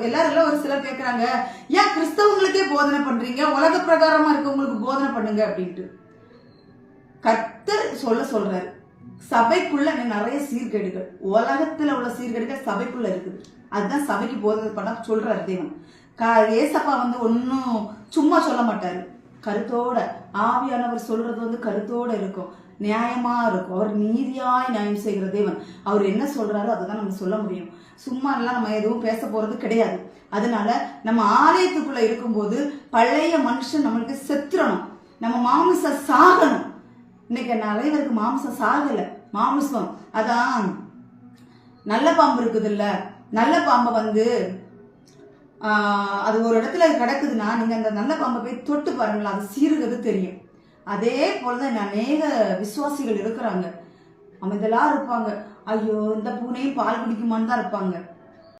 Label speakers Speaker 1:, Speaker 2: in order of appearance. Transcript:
Speaker 1: எல்லாரும் ஒரு சிலர் கேட்கறாங்க, ஏன் கிறிஸ்தவங்களுக்கே போதனை பண்றீங்க, உலக பிரகாரமா இருக்கவங்களுக்கு போதனை பண்ணுங்க அப்படின்ட்டு. கர்த்தர் சொல்றாரு, சபைக்குள்ள நிறைய சீர்கேடுகள், உலகத்துல உள்ள சீர்கேடுகள் சபைக்குள்ள இருக்குது. அதுதான் சபைக்கு போதனை பண்ண சொல்றாரு தேவன். ஏசப்பா ஒன்னும் சும்மா சொல்ல மாட்டாரு, கருத்தோட. ஆவியானவர் சொல்றது கருத்தோட இருக்கும், நியாயமா இருக்கும். அவர் நீதியாய் நியாயம் செய்கிற தேவன். அவர் என்ன சொல்றாரோ அதுதான் நம்ம சொல்ல முடியும். சும்மா எல்லாம் நம்ம எதுவும் பேச போறது கிடையாது. அதனால நம்ம ஆலயத்துக்குள்ள இருக்கும்போது பழைய மனுஷன் நம்மளுக்கு செத்துறணும், நம்ம மாமிசம் சாகணும். இன்னைக்கு நிறைய பேருக்கு மாமிசம் சாகல. மாமிசம் அதான் நல்ல பாம்பு இருக்குது இல்ல, நல்ல பாம்பை அது ஒரு இடத்துல கிடக்குதுன்னா நீங்க அந்த நல்ல பாம்பை போய் தொட்டு பாருங்களா, அது சீருகிறது தெரியும். அதே போலதான் அநேக விசுவாசிகள் இருக்கிறாங்க, அமைதலா இருப்பாங்க. ஐயோ இந்த பூனையும் பால் குடிக்குமான்னு தான் இருப்பாங்க.